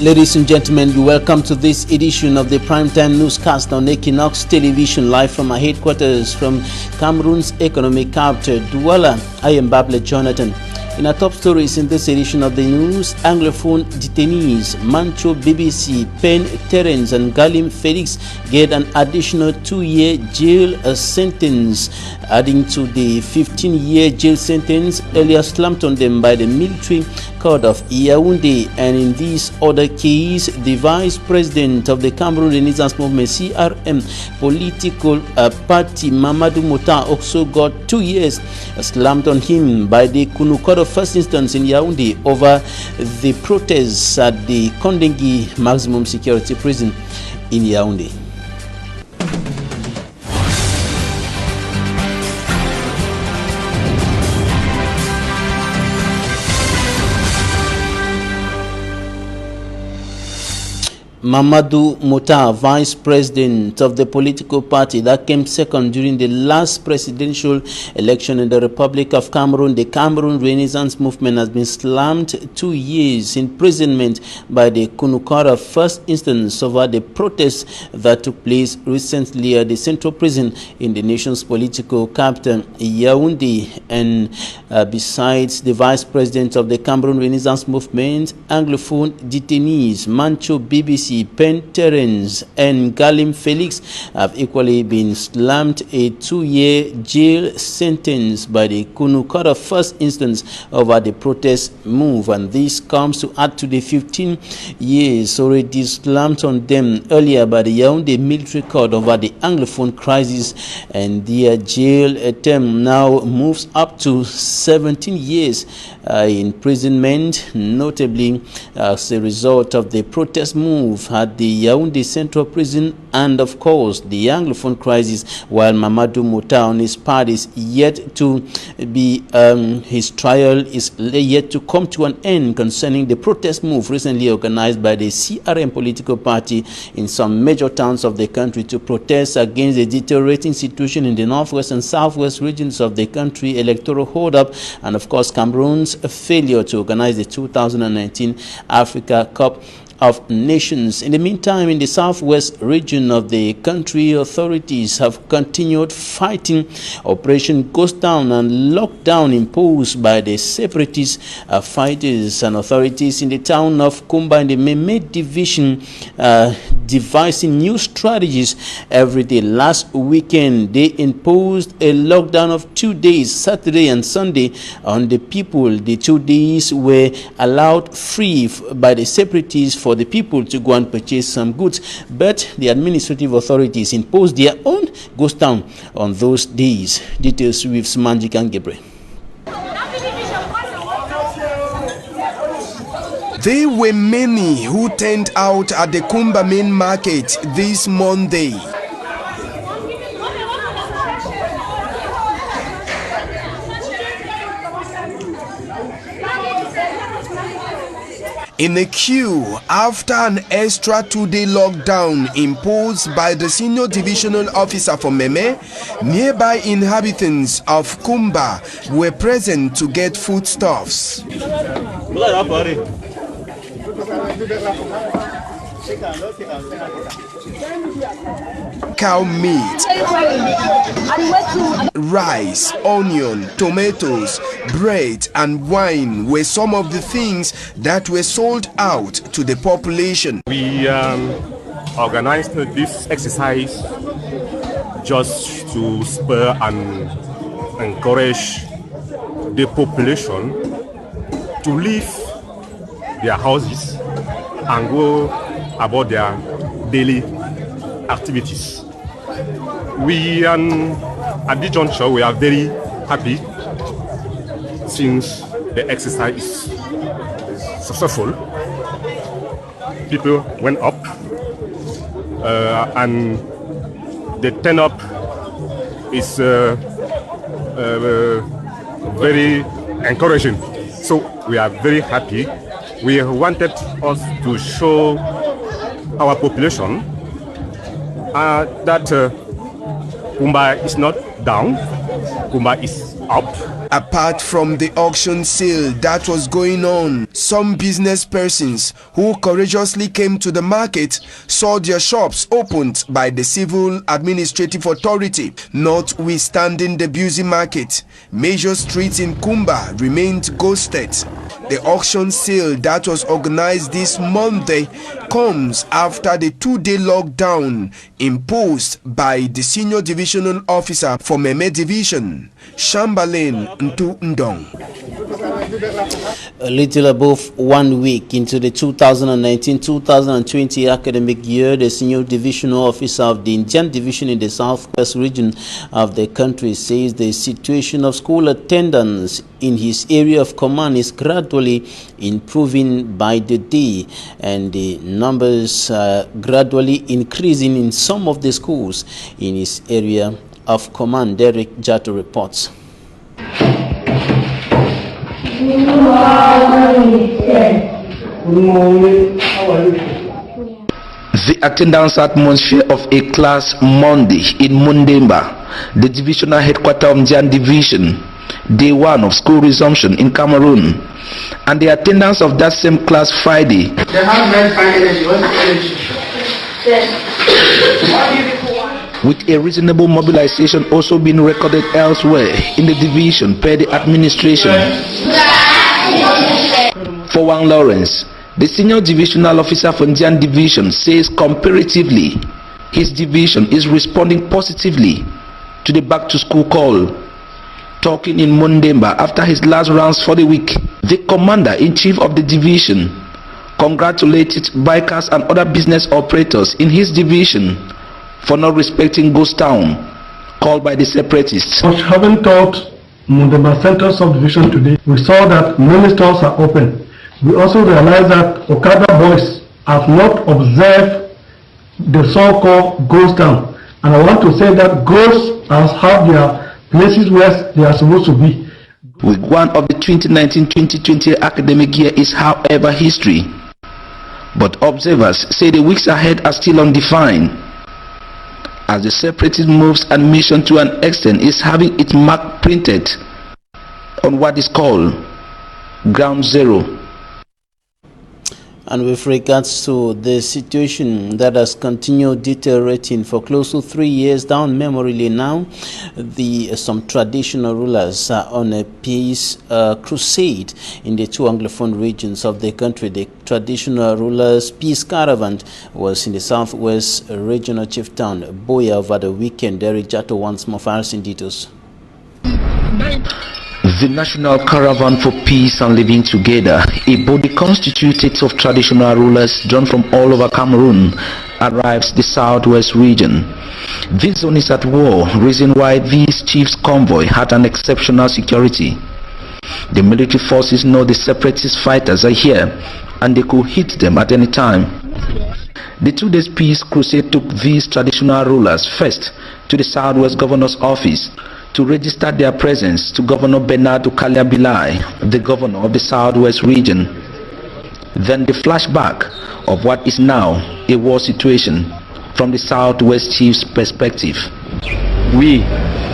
Ladies and gentlemen, you welcome to this edition of the Primetime Newscast on Equinoxe Television, live from our headquarters from Cameroon's economic capital, Douala. I am Bable Jonathan. In our top stories in this edition of the news, Anglophone detainees Mancho BBC, Pen Terence and Galim Felix get an additional 2-year jail sentence, adding to the 15-year jail sentence earlier slapped on them by the military court of Yaoundé. And in this other case, the vice president of the Cameroon Renaissance Movement (CRM) political party, Mamadou Mouta, also got 2 years slammed on him by the Kunu Court of First Instance in Yaoundé over the protests at the Kondengi maximum security prison in Yaoundé. Mamadou Mouta, vice president of the political party that came second during the last presidential election in the Republic of Cameroon, the Cameroon Renaissance Movement, has been slammed 2 years imprisonment by the Kunu Court of First Instance over the protests that took place recently at the central prison in the nation's political capital, Yaoundé. And besides the vice president of the Cameroon Renaissance Movement, Anglophone detainees Mancho BBC, Pen Terence and Galim Felix have equally been slammed a 2-year jail sentence by the Kunu Court of First Instance over the protest move, and this comes to add to the 15 years already slammed on them earlier by the Yaoundé military court over the Anglophone crisis, and their jail term now moves up to 17 years imprisonment, notably as a result of the protest move at the Yaoundé Central Prison and, of course, the Anglophone crisis, while Mamadou Mouta on his part is yet to be, his trial is yet to come to an end concerning the protest move recently organized by the CRM political party in some major towns of the country to protest against the deteriorating situation in the northwest and southwest regions of the country, electoral hold-up, and, of course, Cameroon's failure to organize the 2019 Africa Cup of Nations. In the meantime, in the southwest region of the country, authorities have continued fighting Operation Ghost Town and lockdown imposed by the separatist fighters, and authorities in the town of Kumba in the Meme division devising new strategies every day. Last weekend, they imposed a lockdown of 2 days, Saturday and Sunday, on the people. The 2 days were allowed free by the separatists for the people to go and purchase some goods, but the administrative authorities imposed their own ghost town on those days. Details with Sumanjik and Gebre. There were many who turned out at the Kumba main market this Monday. In a queue after an extra 2-day lockdown imposed by the senior divisional officer for Meme, nearby inhabitants of Kumba were present to get foodstuffs. Cow meat, rice, onion, tomatoes, bread and wine were some of the things that were sold out to the population. We organized this exercise just to spur and encourage the population to leave their houses and go about their daily activities. We at this juncture we are very happy since the exercise is successful. People went up and the turn up is very encouraging. So we are very happy. We wanted us to show our population that Kumba is not down, Kumba is up. Apart from the auction sale that was going on, some business persons who courageously came to the market saw their shops opened by the Civil Administrative Authority. Notwithstanding the busy market, major streets in Kumba remained ghosted. The auction sale that was organized this Monday comes after the 2-day lockdown imposed by the Senior Divisional Officer for Meme Division, Chamberlain Ntu Ndong. A little above 1 week into the 2019-2020 academic year, the Senior Divisional Officer of the Indian Division in the Southwest region of the country says the situation of school attendance in his area of command is gradually improving by the day, and the numbers are gradually increasing in some of the schools in his area of command. Derek Jato reports. The attendance atmosphere of a class Monday in Mundemba, the divisional headquarters of Indian Division, day 1 of school resumption in Cameroon, and the attendance of that same class Friday. With a reasonable mobilization also being recorded elsewhere in the division per the administration. For Wang Lawrence, the Senior Divisional Officer for Indian Division, says comparatively his division is responding positively to the back to school call. Talking in Mundemba after his last rounds for the week, the Commander-in-Chief of the division congratulated bikers and other business operators in his division for not respecting Ghost Town, called by the separatists. Having taught Mundemba Central Subdivision today, we saw that many stores are open. We also realized that Okada boys have not observed the so-called Ghost Town. And I want to say that ghosts have their places where they are supposed to be. Week 1 of the 2019-2020 academic year is, however, history. But observers say the weeks ahead are still undefined, as the separatist moves and mission to an extent is having its mark printed on what is called ground zero. And with regards to the situation that has continued deteriorating for close to 3 years down memory lane now, some traditional rulers are on a peace crusade in the 2 Anglophone regions of the country. The traditional rulers' peace caravan was in the southwest regional chieftain Boya over the weekend. Derek Jato once more files in details. The National Caravan for Peace and Living Together, a body constituted of traditional rulers drawn from all over Cameroon, arrives the southwest region. This zone is at war, reason why this chief's convoy had an exceptional security. The military forces know the separatist fighters are here and they could hit them at any time. The 2 days peace crusade took these traditional rulers first to the southwest governor's office to register their presence to Governor Bernard Ukaliabilai, the governor of the southwest region. Then the flashback of what is now a war situation from the southwest chief's perspective. We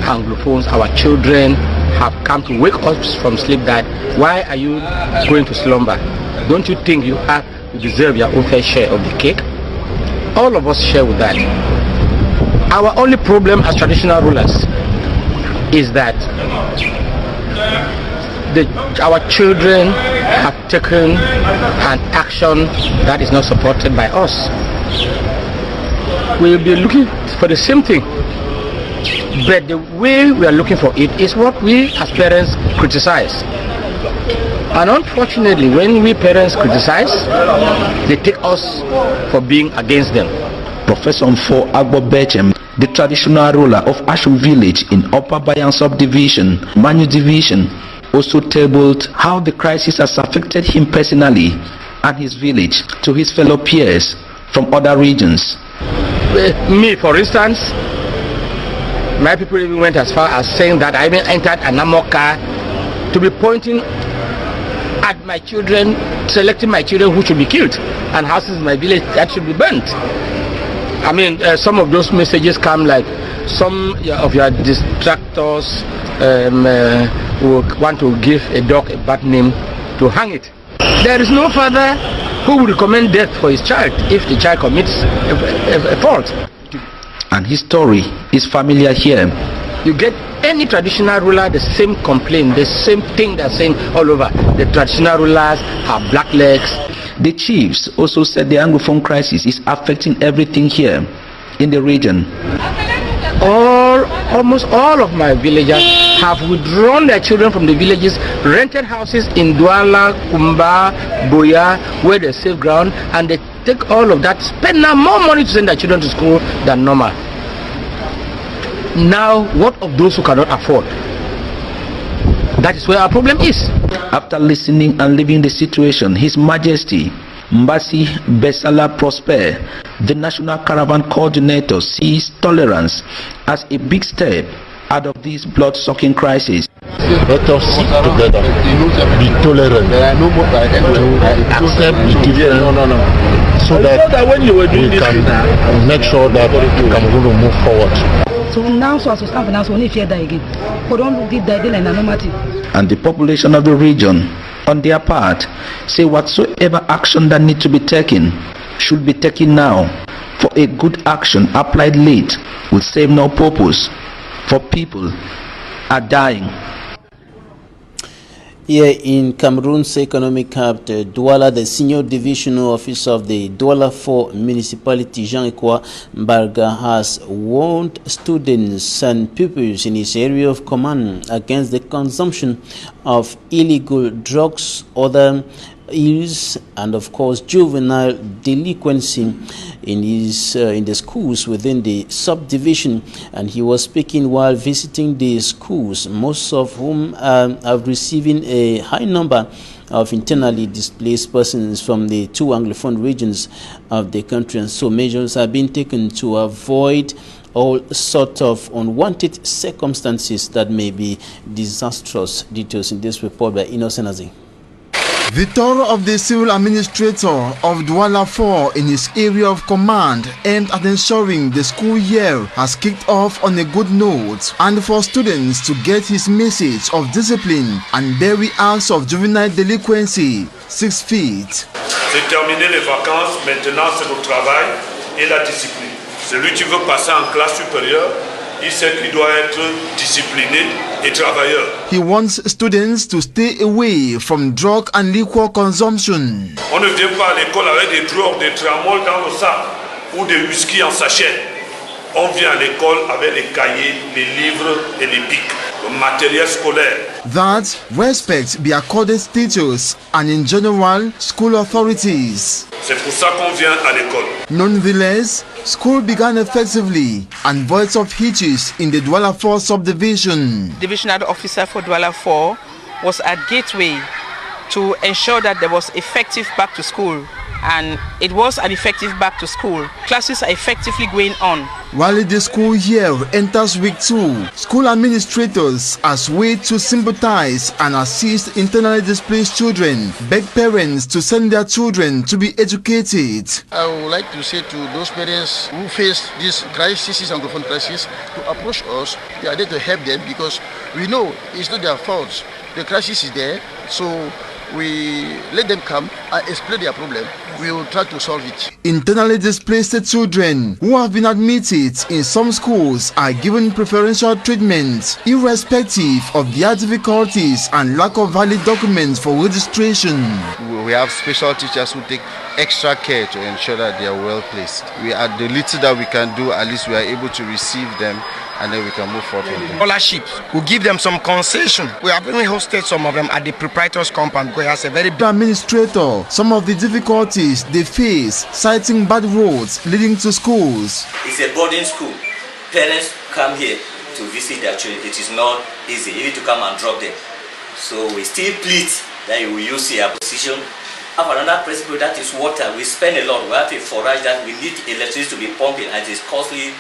Anglophones, our children, have come to wake us from sleep that why are you going to slumber? Don't you think you deserve your own fair share of the cake? All of us share with that. Our only problem as traditional rulers is that our children have taken an action that is not supported by us. We'll be looking for the same thing, but the way we are looking for it is what we as parents criticize. And unfortunately, when we parents criticize, they take us for being against them. Professor Mfo Agbo Bechem, the traditional ruler of Ashu village in Upper Bayan subdivision, Manu division, also tabled how the crisis has affected him personally and his village to his fellow peers from other regions. Me, for instance, my people even went as far as saying that I even entered an amok car to be pointing at my children, selecting my children who should be killed, and houses in my village that should be burnt. I mean, some of those messages come like some of your distractors who want to give a dog a bad name to hang it. There is no father who would recommend death for his child if the child commits a fault. And his story is familiar here. You get any traditional ruler, the same complaint, the same thing they're saying all over. The traditional rulers have black legs. The chiefs also said the Anglophone crisis is affecting everything here in the region. Almost all of my villagers have withdrawn their children from the villages, rented houses in Douala, Kumba, Boya, where there's safe ground, and they take all of that, spend now more money to send their children to school than normal. Now, what of those who cannot afford? That is where our problem is. After listening and leaving the situation, His Majesty Mbasi Besala Prosper, the National Caravan Coordinator, sees tolerance as a big step out of this blood-sucking crisis. Let us sit together, be tolerant, to accept the difference, so that we can make sure that Cameroon will move forward. So now, so as to stand for now, so only fear that again. But don't give that like normative. And the population of the region, on their part, say whatsoever action that needs to be taken should be taken now, for a good action applied late will save no purpose, for people are dying. Here in Cameroon's economic capital, Douala, the senior divisional officer of the Douala 4 municipality, Jean-Ekwa Mbarga, has warned students and pupils in his area of command against the consumption of illegal drugs, other ills, and of course juvenile delinquency in the schools within the subdivision. And he was speaking while visiting the schools, most of whom are receiving a high number of internally displaced persons from the two Anglophone regions of the country, and so measures have been taken to avoid all sort of unwanted circumstances that may be disastrous. Details in this report by Innocent Azi. The tour of the civil administrator of Douala 4 in his area of command aimed at ensuring the school year has kicked off on a good note, and for students to get his message of discipline and bury acts of juvenile delinquency 6 feet. C'est terminer les vacances, maintenant c'est le travail et la discipline. Celui qui veut passer en classe supérieure, il sait qu'il doit être discipliné et travailleur. He wants students to stay away from drug and liquor consumption. On ne vient pas à l'école avec des drogues, des tramol dans le sac ou des whisky en sachet. On vient à l'école avec les cahiers, les livres et les pics, le matériel scolaire. That respect be accorded teachers and in general school authorities. C'est pour ça qu'on vient à l'école. Nonetheless, school began effectively and voice of hitches in the Douala 4 subdivision. Divisional officer for Douala 4 was at gateway to ensure that there was effective back to school, and it was an effective back to school. Classes are effectively going on. While the school year enters week 2, school administrators, as way to sympathize and assist internally displaced children, beg parents to send their children to be educated. I would like to say to those parents who face this crisis, Anglophone crisis, to approach us. We are there to help them because we know it's not their fault. The crisis is there, so we let them come and explain their problem. We will try to solve it. Internally displaced children who have been admitted in some schools are given preferential treatment, irrespective of their difficulties and lack of valid documents for registration. We have special teachers who take extra care to ensure that they are well placed. We are the little that we can do, at least we are able to receive them, and then we can move forward with them. Scholarships will give them some concession. We have even hosted some of them at the proprietor's compound because it has a very big administrator. Some of the difficulties they face, citing bad roads leading to schools. It's a boarding school. Parents come here to visit their children. It is not easy. You need to come and drop them. So we still plead that you will use your position. Have another principle, that is water. We spend a lot. We have a forage that we need electricity to be pumping, and it is costly.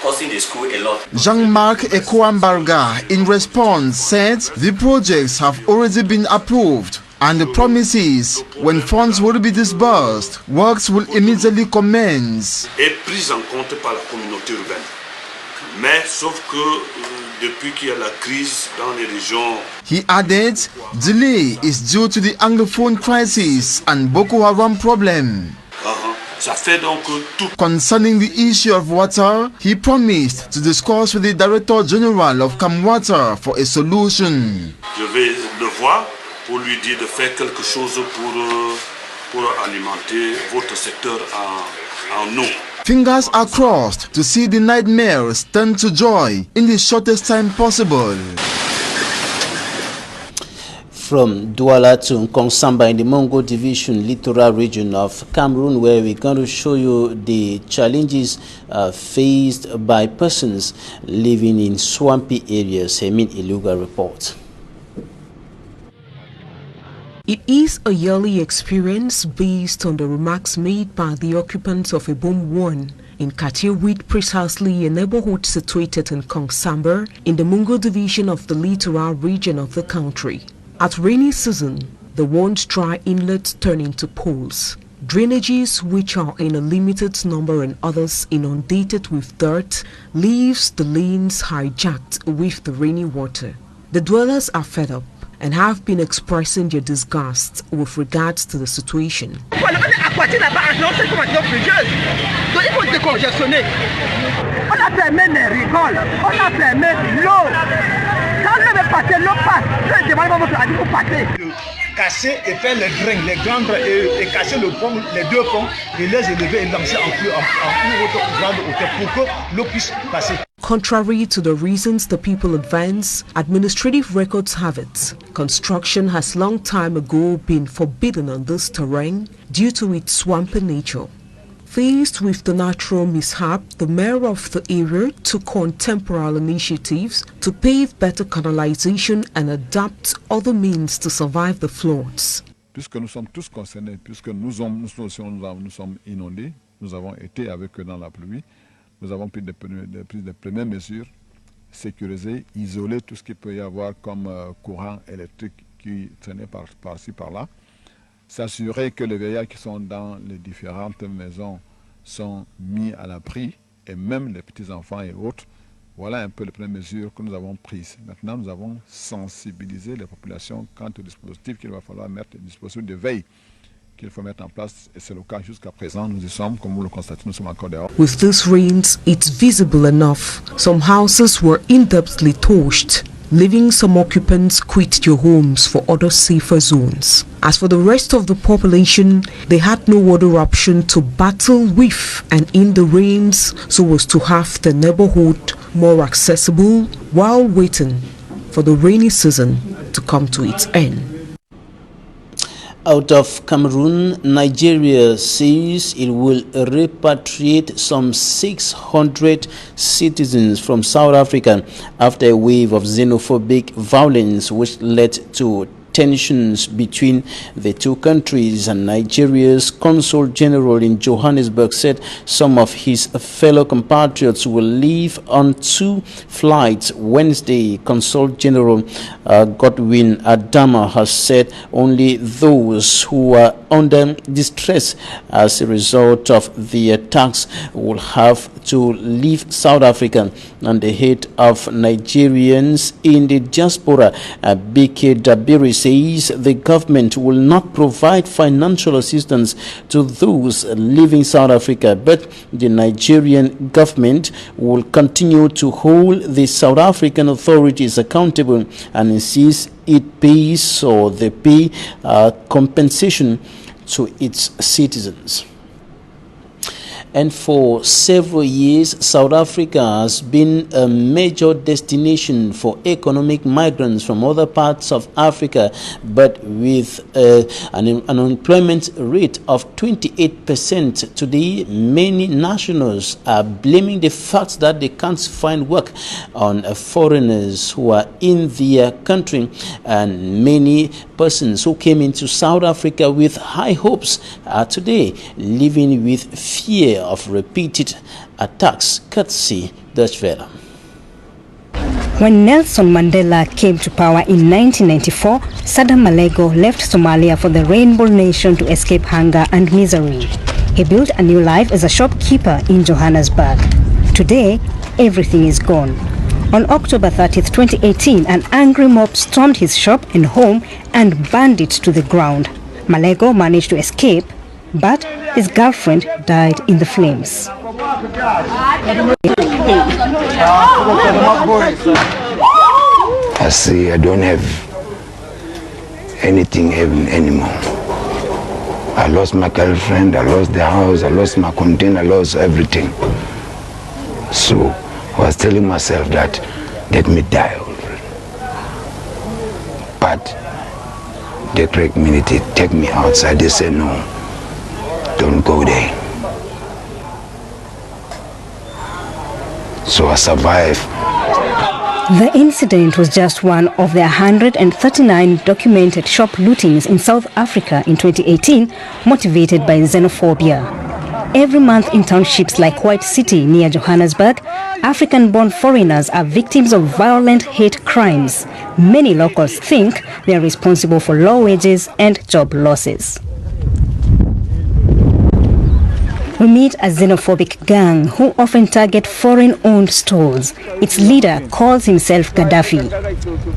Costing the school a lot. Jean-Marc Ekwambarga, in response, said the projects have already been approved and the promises when funds will be disbursed, works will immediately commence. Et prise en compte par la communauté urbaine. Mais sauf que depuis qu'il y a la crise dans les régions. He added, delay is due to the Anglophone crisis and Boko Haram problem. Ça fait donc tout. Concerning the issue of water, he promised to discuss with the Director General of CamWater for a solution. Je vais le voir pour lui dire de faire quelque chose pour alimenter votre secteur en eau. Fingers are crossed to see the nightmares turn to joy in the shortest time possible. From Douala to Nkonsamba in the Mongo Division littoral region of Cameroon, where we're going to show you the challenges faced by persons living in swampy areas. Hemin Iluga reports. It is a yearly experience based on the remarks made by the occupants of Ebom 1 in Katiawit, precisely a neighborhood situated in Nkonsamba in the Mongo Division of the littoral region of the country. At rainy season, the once dry inlets turn into pools. Drainages, which are in a limited number and others inundated with dirt, leaves the lanes hijacked with the rainy water. The dwellers are fed up and have been expressing their disgust with regards to the situation. Casser et faire les grains, les grandes et casser le pont, les deux ponts et les élever et lancer en une grande hauteur pour que l'eau puisse passer. Contrary to the reasons the people advance, administrative records have it. Construction has long time ago been forbidden on this terrain due to its swampy nature. Faced with the natural mishap, the mayor of the area took on temporal initiatives to pave better canalization and adapt other means to survive the floods. Puisque nous sommes tous concernés, puisque nous sommes inondés, nous avons été avec eux dans la pluie, nous avons pris des premières mesures, sécuriser, isoler tout ce qu'il peut y avoir comme courant électrique qui traînait par-ci, par-là. S'assurer que les veillards qui sont dans les différentes maisons sont mis à l'abri, et même les petits-enfants et autres. Voilà un peu les premières mesures que nous avons prises. Maintenant, nous avons sensibilisé les populations quant au dispositif qu'il va falloir mettre, le dispositif de veille qu'il faut mettre en place, et c'est le cas jusqu'à présent. Nous y sommes, comme vous le constatez, nous sommes encore dehors. With these rains, it's visible enough. Some houses were in-depthly torched, leaving some occupants quit their homes for other safer zones. As for the rest of the population, they had no other option to battle with and in the rains so as to have the neighborhood more accessible while waiting for the rainy season to come to its end. Out of Cameroon, Nigeria says it will repatriate some 600 citizens from South Africa after a wave of xenophobic violence which led to tensions between the two countries. And Nigeria's Consul General in Johannesburg said some of his fellow compatriots will leave on 2 flights Wednesday. Consul General Godwin Adama has said only those who are under distress as a result of the attacks will have to leave South Africa. And the head of Nigerians in the diaspora, Bike Dabiri, says the government will not provide financial assistance to those leaving South Africa, but the Nigerian government will continue to hold the South African authorities accountable and insist it pays or they pay compensation to its citizens. And for several years, South Africa has been a major destination for economic migrants from other parts of Africa, but with an unemployment rate of 28% today, many nationals are blaming the fact that they can't find work on foreigners who are in their country. And many persons who came into South Africa with high hopes are today living with fear of repeated attacks, courtesy Dutch Welle. When Nelson Mandela came to power in 1994, Saddam Malego left Somalia for the Rainbow Nation to escape hunger and misery. He built a new life as a shopkeeper in Johannesburg. Today, everything is gone. On October 30th, 2018, an angry mob stormed his shop and home and burned it to the ground. Malego managed to escape, but his girlfriend died in the flames. I see I don't have anything anymore. I lost my girlfriend, I lost the house, I lost my container, I lost everything. So I was telling myself that let me die already. But the Greek community take me outside. They say no, don't go there. So I survived. The incident was just one of the 139 documented shop lootings in South Africa in 2018, motivated by xenophobia. Every month in townships like White City near Johannesburg, African-born foreigners are victims of violent hate crimes. Many locals think they are responsible for low wages and job losses. We meet a xenophobic gang who often target foreign-owned stores. Its leader calls himself Gaddafi.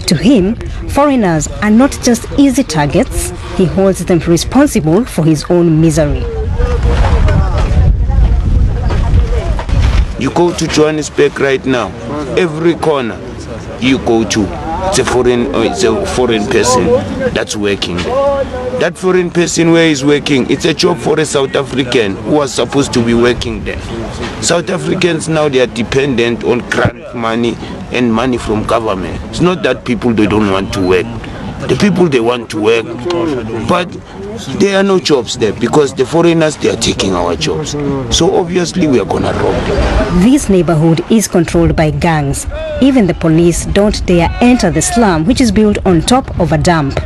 To him, foreigners are not just easy targets. He holds them responsible for his own misery. You go to Johannesburg right now, every corner you go to, it's a foreign person that's working. That foreign person where he's working, it's a job for a South African who was supposed to be working there. South Africans now, they are dependent on grant money and money from government. It's not that people, they don't want to work. The people, they want to work, but there are no jobs there because the foreigners, they are taking our jobs. So obviously we are gonna rob them. This neighborhood is controlled by gangs. Even the police don't dare enter the slum, which is built on top of a dump.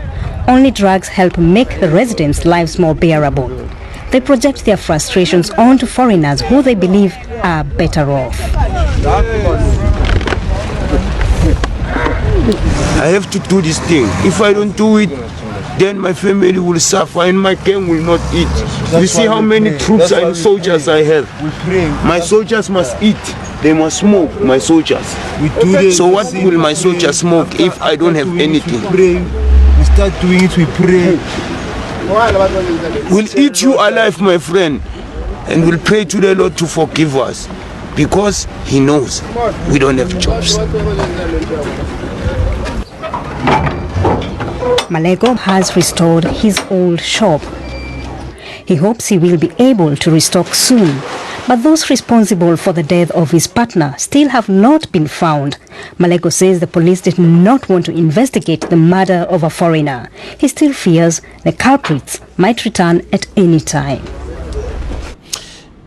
Only drugs help make the residents' lives more bearable. They project their frustrations onto foreigners who they believe are better off. I have to do this thing. If I don't do it, then my family will suffer and my gang will not eat. You see how many troops and soldiers I have. My soldiers must eat. They must smoke, my soldiers. So what will my soldiers smoke if I don't have anything? We start doing it, we pray. We'll eat you alive, my friend, and we'll pray to the Lord to forgive us because He knows we don't have jobs. Malego has restored his old shop. He hopes he will be able to restock soon. But those responsible for the death of his partner still have not been found. Malego says the police did not want to investigate the murder of a foreigner. He still fears the culprits might return at any time.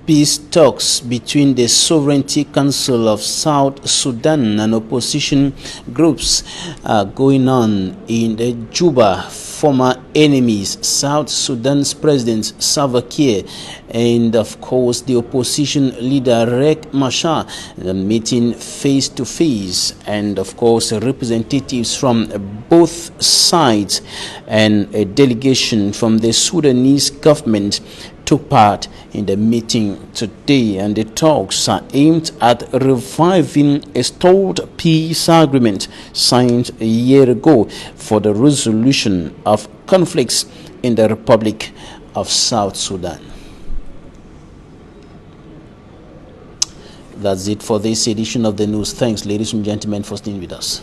Peace talks between the Sovereignty Council of South Sudan and opposition groups are going on in the Juba. Former enemies, South Sudan's President Salva Kiir and of course the opposition leader Riek Machar meeting face to face, and of course representatives from both sides and a delegation from the Sudanese government took part in the meeting today, and the talks are aimed at reviving a stalled peace agreement signed a year ago for the resolution of conflicts in the Republic of South Sudan. That's it for this edition of the news. Thanks, ladies and gentlemen, for staying with us.